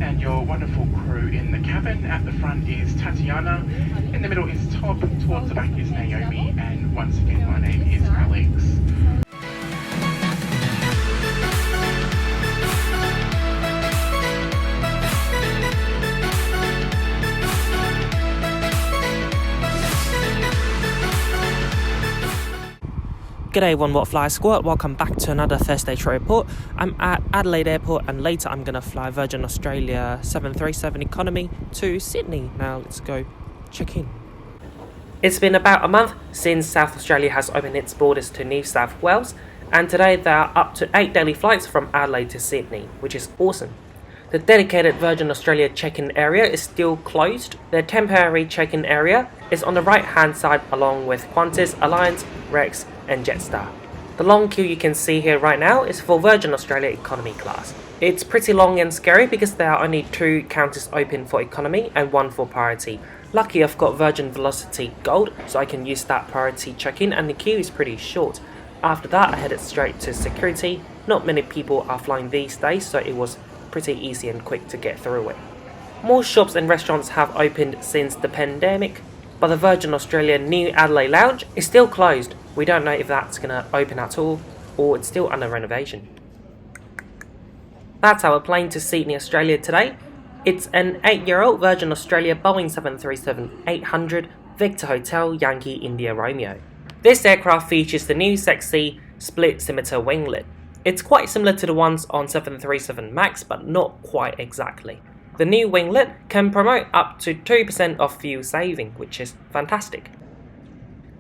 and your wonderful crew in the cabin. At the front is Tatiana, in the middle is Todd, towards the back is Naomi, and once again my name is Alex. G'day OWFsquad, welcome back to another Thursday trip report. I'm at Adelaide Airport and later I'm going to fly Virgin Australia 737 economy to Sydney. Now let's go check in. It's been about a month since South Australia has opened its borders to New South Wales, and today there are up to 8 daily flights from Adelaide to Sydney, which is awesome. The dedicated Virgin Australia check-in area is still closed. The temporary check-in area is on the right hand side along with Qantas, Alliance, Rex and Jetstar. The long queue you can see here right now is for Virgin Australia economy class. It's pretty long and scary because there are only 2 counters open for economy and 1 for priority. Lucky I've got Virgin Velocity Gold, so I can use that priority check-in, and the queue is pretty short. After that I headed straight to security. Not many people are flying these days, so it was pretty easy and quick to get through it. More shops and restaurants have opened since the pandemic, but the Virgin Australia New Adelaide Lounge is still closed. We don't know if that's going to open at all, or it's still under renovation. That's our plane to Sydney, Australia today. It's an 8-year-old Virgin Australia Boeing 737-800 Victor Hotel Yankee India Romeo. This aircraft features the new sexy split scimitar winglet. It's quite similar to the ones on 737 MAX, but not quite exactly. The new winglet can promote up to 2% of fuel saving, which is fantastic.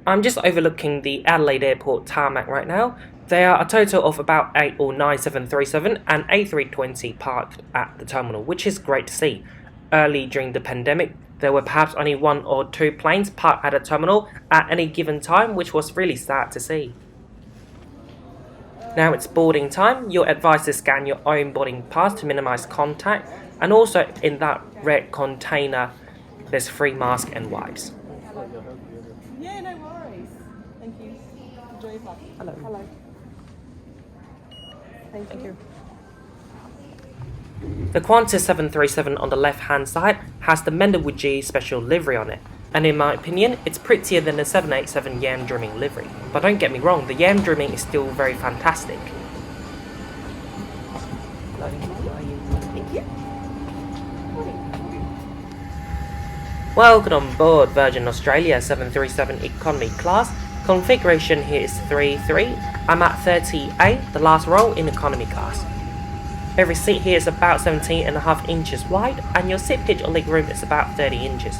I'm just overlooking the Adelaide Airport tarmac right now. There are a total of about 8 or 9 737 and A320 parked at the terminal, which is great to see. Early during the pandemic, there were perhaps only 1 or 2 planes parked at the terminal at any given time, which was really sad to see. Now it's boarding time. You're advised to scan your own boarding pass to minimize contact, and also in that red container there's free mask and wipes. Yeah, no worries. Thank you. Enjoy your flight. Hello. Hello. Thank you. The Qantas 737 on the left hand side has the Mendawuji special livery on it, and in my opinion it's prettier than the 787 Yam Dreaming livery. But don't get me wrong, the Yam Dreaming is still very fantastic. Thank you. Welcome on board Virgin Australia 737 economy class. Configuration here is 3-3. I'm at 30A, the last row in economy class. Every seat here is about 17.5 inches wide, and your seat pitch or leg room is about 30 inches.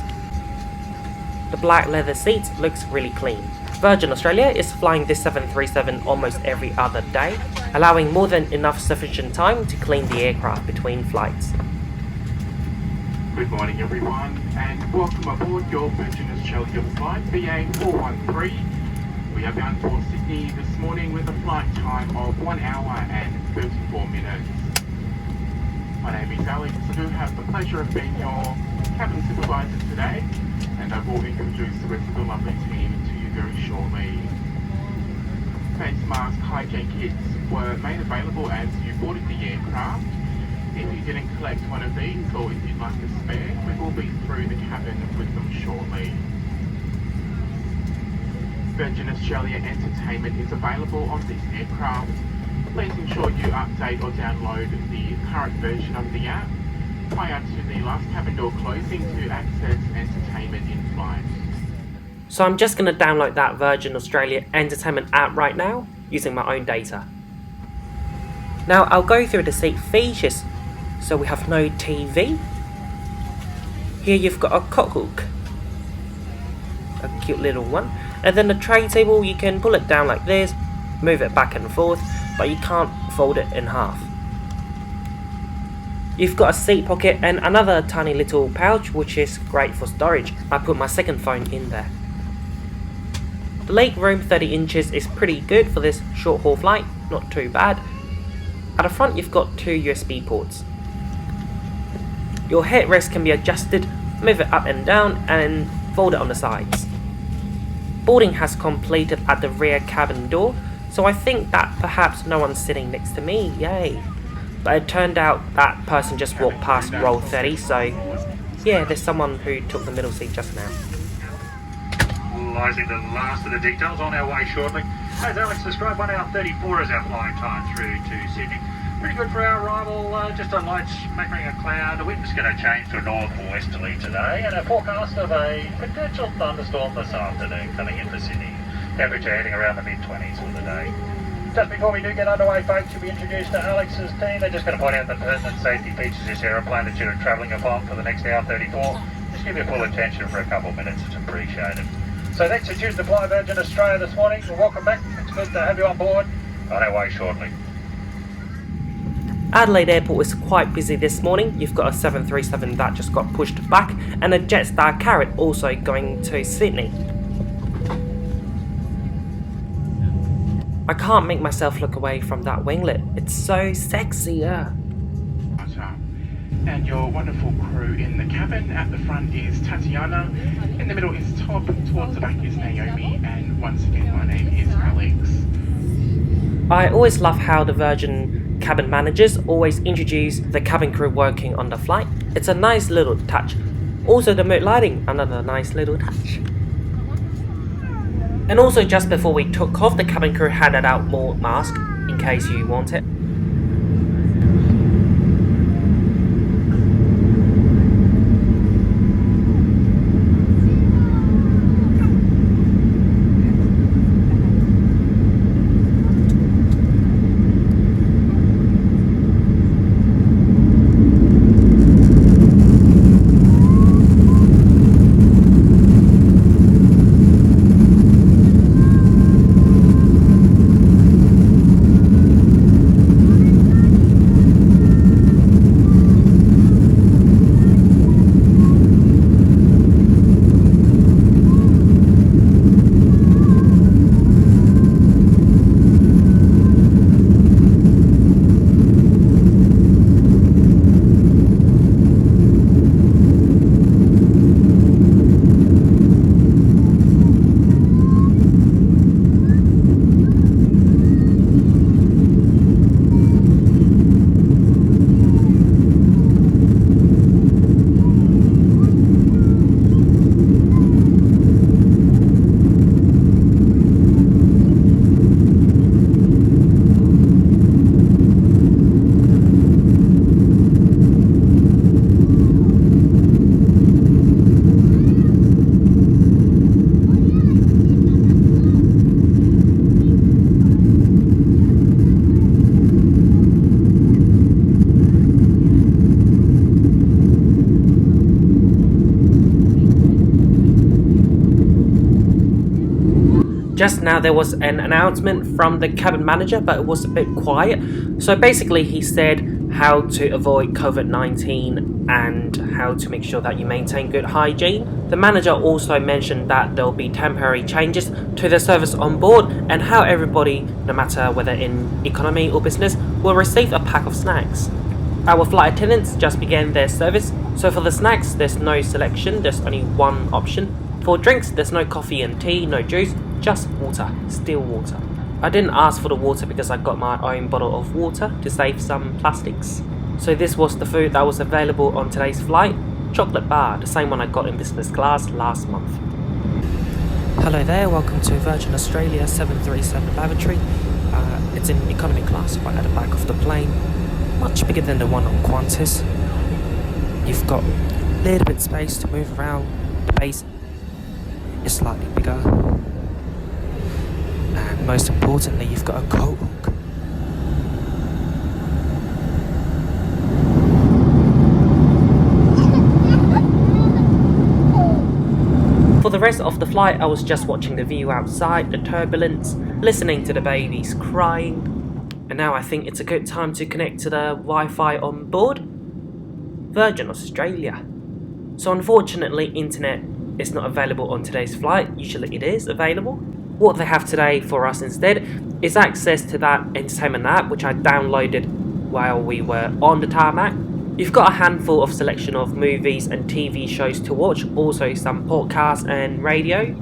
The black leather seats looks really clean. Virgin Australia is flying this 737 almost every other day, allowing more than enough sufficient time to clean the aircraft between flights. Good morning everyone, and welcome aboard your Virgin Australia flight VA413. We are bound for Sydney this morning with a flight time of 1 hour and 34 minutes. My name is Alex. I do have the pleasure of being your cabin supervisor today, and I will introduce the rest of the lovely team to you very shortly. Face mask hygiene kits were made available as you boarded the aircraft. If you didn't collect one of these, or if you'd like a spare, we will be through the cabin with them shortly. Virgin Australia Entertainment is available on this aircraft. Please ensure you update or download the current version of the app prior to the last cabin door closing to access entertainment in flight. So I'm just going to download that Virgin Australia Entertainment app right now using my own data. Now I'll go through the seat features. So we have no TV. Here you've got a cookbook, a cute little one, and then the tray table, you can pull it down like this, move it back and forth, but you can't fold it in half. You've got a seat pocket and another tiny little pouch, which is great for storage. I put my second phone in there. The leg room 30 inches is pretty good for this short haul flight, not too bad. At the front you've got 2 USB ports. Your headrest can be adjusted, move it up and down, and fold it on the sides. Boarding has completed at the rear cabin door, so I think that perhaps no one's sitting next to me, yay. But it turned out that person just walked past row 30, so yeah, there's someone who took the middle seat just now. Finalising the last of the details, on our way shortly. As Alex described, 1 hour 34 is our flying time through to Sydney. Pretty good for our arrival, just a light smattering of cloud. The wind's going to change to a north-westerly today, and a forecast of a potential thunderstorm this afternoon coming into Sydney. Temperature heading around the mid-20s for the day. Just before we do get underway, folks, you'll be introduced to Alex's team. They're just going to point out the pertinent safety features of this aeroplane that you're travelling upon for the next hour 34. Just give your full attention for a couple of minutes, it's appreciated. So thanks for choosing to fly Virgin Australia this morning. Well, welcome back. It's good to have you on board. On our way shortly. Adelaide Airport is quite busy this morning. You've got a 737 that just got pushed back and a Jetstar Carrot also going to Sydney. I can't make myself look away from that winglet. It's so sexy, yeah. And your wonderful crew in the cabin. At the front is Tatiana, in the middle is Todd, towards the back is Naomi, and once again my name is Alex. I always love how the Virgin cabin managers always introduce the cabin crew working on the flight. It's a nice little touch. Also the mood lighting, another nice little touch. And also just before we took off, the cabin crew handed out more masks in case you want it. Just now there was an announcement from the cabin manager, but it was a bit quiet. So basically he said how to avoid COVID-19 and how to make sure that you maintain good hygiene. The manager also mentioned that there will be temporary changes to the service on board and how everybody, no matter whether in economy or business, will receive a pack of snacks. Our flight attendants just began their service, so for the snacks there's no selection, there's only one option. For drinks there's no coffee and tea, no juice, just water, still water. I didn't ask for the water because I got my own bottle of water to save some plastics. So this was the food that was available on today's flight. Chocolate bar, the same one I got in business class last month. Hello there, welcome to Virgin Australia 737 Lavatory. It's in economy class right at the back of the plane. Much bigger than the one on Qantas. You've got a little bit of space to move around. The base is slightly bigger. And most importantly, you've got a coat hook. For the rest of the flight, I was just watching the view outside, the turbulence, listening to the babies crying. And now I think it's a good time to connect to the Wi-Fi on board Virgin Australia. So unfortunately, internet is not available on today's flight. Usually it is available. What they have today for us instead is access to that entertainment app which I downloaded while we were on the tarmac. You've got a handful of selection of movies and TV shows to watch, also some podcasts and radio.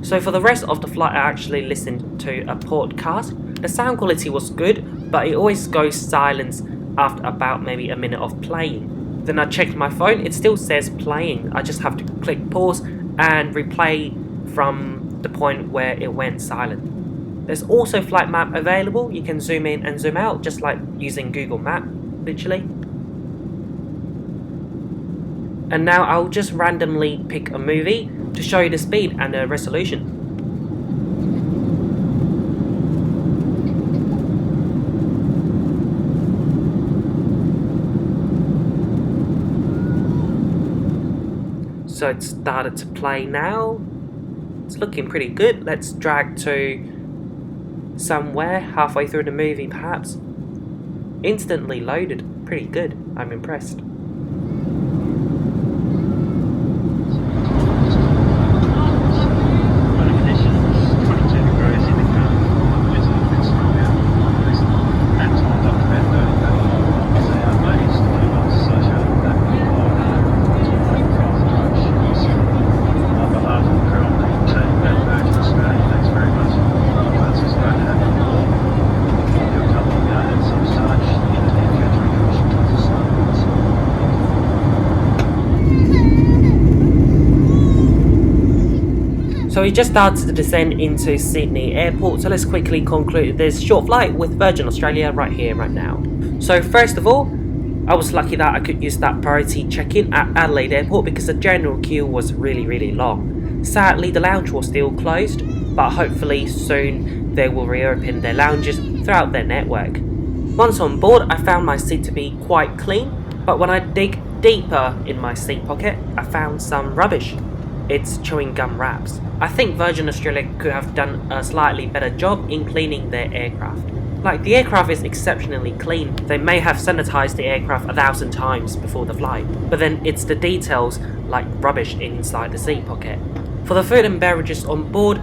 So for the rest of the flight I actually listened to a podcast. The sound quality was good, but it always goes silent after about maybe a minute of playing. Then I checked my phone, it still says playing. I just have to click pause and replay from the point where it went silent. There's also flight map available. You can zoom in and zoom out just like using Google Map, literally. And now I'll just randomly pick a movie to show you the speed and the resolution. So it started to play now. It's looking pretty good. Let's drag to somewhere halfway through the movie perhaps. Instantly loaded. Pretty good. I'm impressed. So we just started to descend into Sydney Airport, so let's quickly conclude this short flight with Virgin Australia right here, right now. So first of all, I was lucky that I could use that priority check-in at Adelaide Airport because the general queue was really long. Sadly, the lounge was still closed, but hopefully soon they will reopen their lounges throughout their network. Once on board, I found my seat to be quite clean, but when I dig deeper in my seat pocket, I found some rubbish. It's chewing gum wraps. I think Virgin Australia could have done a slightly better job in cleaning their aircraft. Like, the aircraft is exceptionally clean. They may have sanitized the aircraft 1,000 times before the flight, but then it's the details like rubbish inside the seat pocket. For the food and beverages on board,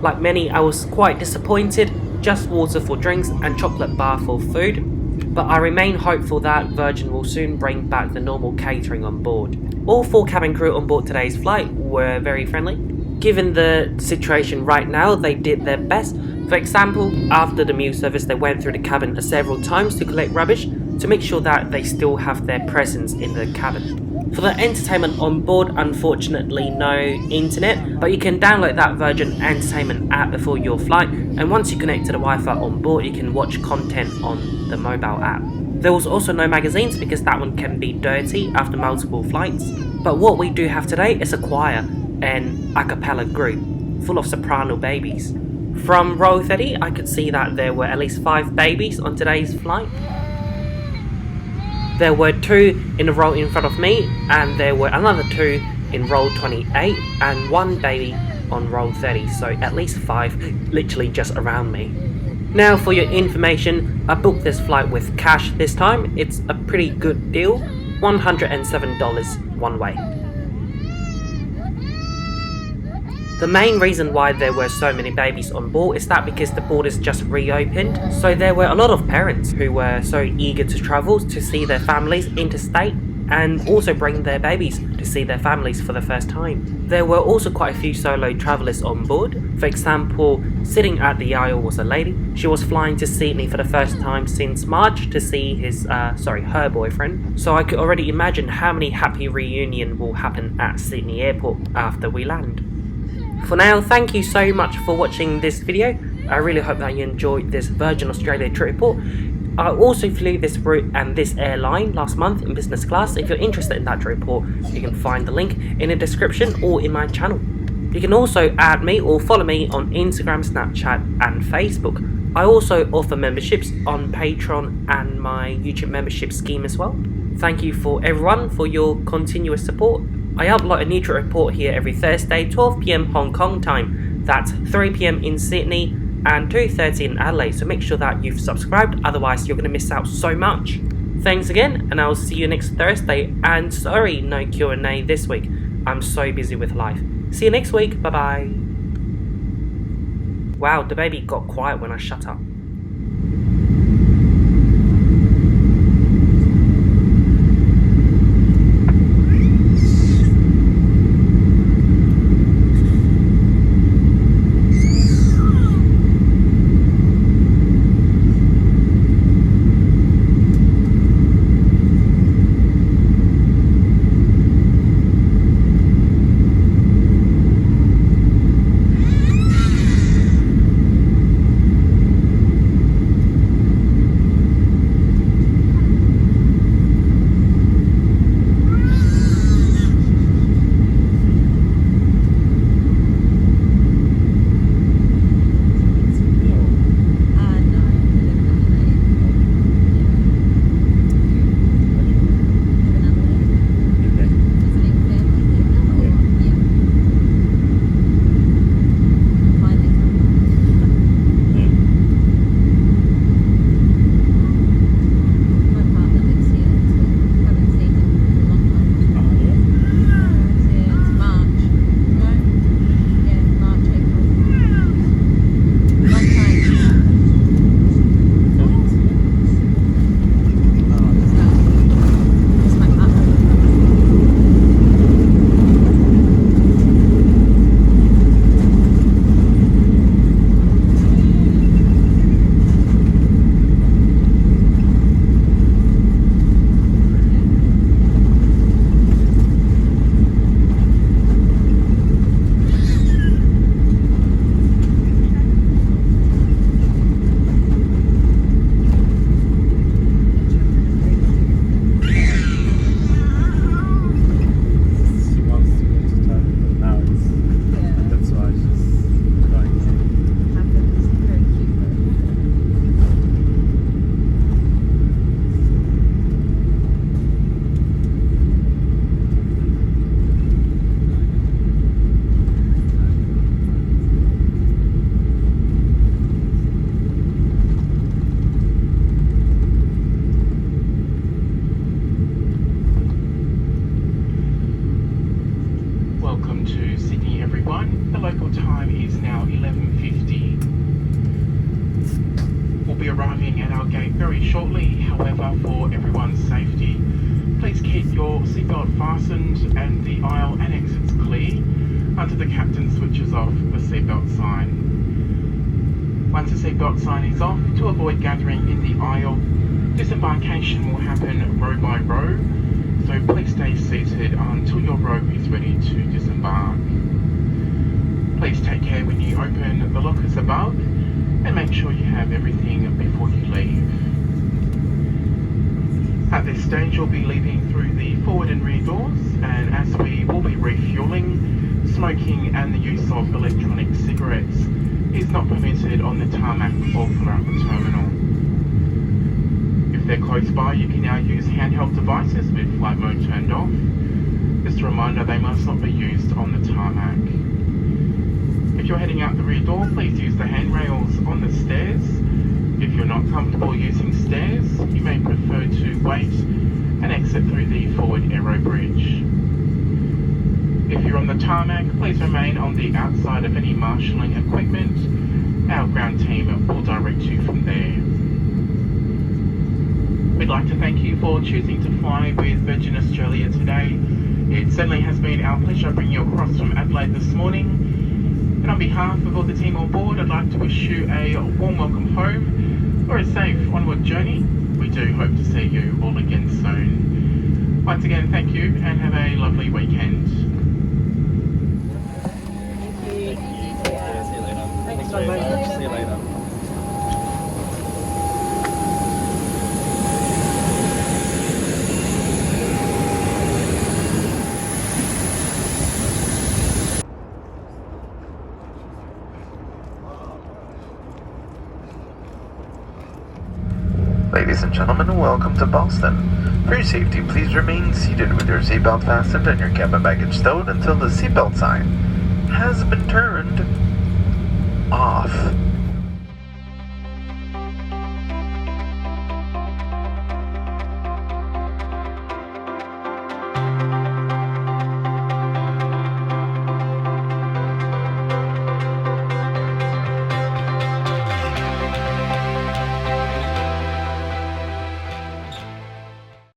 like many, I was quite disappointed. Just water for drinks and chocolate bar for food. But I remain hopeful that Virgin will soon bring back the normal catering on board. All 4 cabin crew on board today's flight were very friendly. Given the situation right now, they did their best. For example, after the meal service, they went through the cabin several times to collect rubbish to make sure that they still have their presence in the cabin. For the entertainment on board, unfortunately no internet, but you can download that Virgin Entertainment app before your flight, and once you connect to the Wi-Fi on board, you can watch content on the mobile app. There was also no magazines because that one can be dirty after multiple flights. But what we do have today is a choir and a cappella group full of soprano babies. From row 30, I could see that there were at least 5 babies on today's flight. There were 2 in a row in front of me, and there were another 2 in row 28 and 1 baby on row 30, so at least 5 literally just around me. Now for your information, I booked this flight with cash this time. It's a pretty good deal, $107 one way. The main reason why there were so many babies on board is that because the borders just reopened, so there were a lot of parents who were so eager to travel to see their families interstate and also bring their babies to see their families for the first time. There were also quite a few solo travellers on board. For example, sitting at the aisle was a lady. She was flying to Sydney for the first time since March to see her boyfriend. So I could already imagine how many happy reunion will happen at Sydney Airport after we land. For now, thank you so much for watching this video. I really hope that you enjoyed this Virgin Australia trip report. I also flew this route and this airline last month in business class. If you're interested in that trip report, you can find the link in the description or in my channel. You can also add me or follow me on Instagram, Snapchat and Facebook. I also offer memberships on Patreon and my YouTube membership scheme as well. Thank you for everyone for your continuous support. I upload a new trip report here every Thursday, 12 PM Hong Kong time. That's 3 PM in Sydney and 2:30 in Adelaide, so make sure that you've subscribed, otherwise you're going to miss out so much. Thanks again, and I'll see you next Thursday, and sorry no Q&A this week, I'm so busy with life. See you next week, bye bye. Wow, the baby got quiet when I shut up. welcome to Sydney everyone. The local time is now 11:50. We'll be arriving at our gate very shortly, however for everyone's safety, please keep your seatbelt fastened and the aisle and exits clear until the captain switches off the seatbelt sign. Once the seatbelt sign is off, to avoid gathering in the aisle, disembarkation will happen row by row, so please stay seated until your rope is ready to disembark. Please take care when you open the lockers above and make sure you have everything before you leave. At this stage you'll be leaving through the forward and rear doors, and as we will be refuelling, smoking and the use of electronic cigarettes is not permitted on the tarmac or throughout the terminal. If they're close by, you can now use handheld devices with flight mode turned off. Just a reminder, they must not be used on the tarmac. If you're heading out the rear door, please use the handrails on the stairs. If you're not comfortable using stairs, you may prefer to wait and exit through the forward aero bridge. If you're on the tarmac, please remain on the outside of any marshalling equipment. Our ground team will direct you from there. We'd like to thank you for choosing to fly with Virgin Australia today. It certainly has been our pleasure bringing you across from Adelaide this morning. And on behalf of all the team on board, I'd like to wish you a warm welcome home or a safe onward journey. We do hope to see you all again soon. Once again, thank you and have a lovely weekend. Thanks very much. See you later. Ladies and gentlemen, welcome to Boston. For your safety, please remain seated with your seatbelt fastened and your cabin baggage stowed until the seatbelt sign has been turned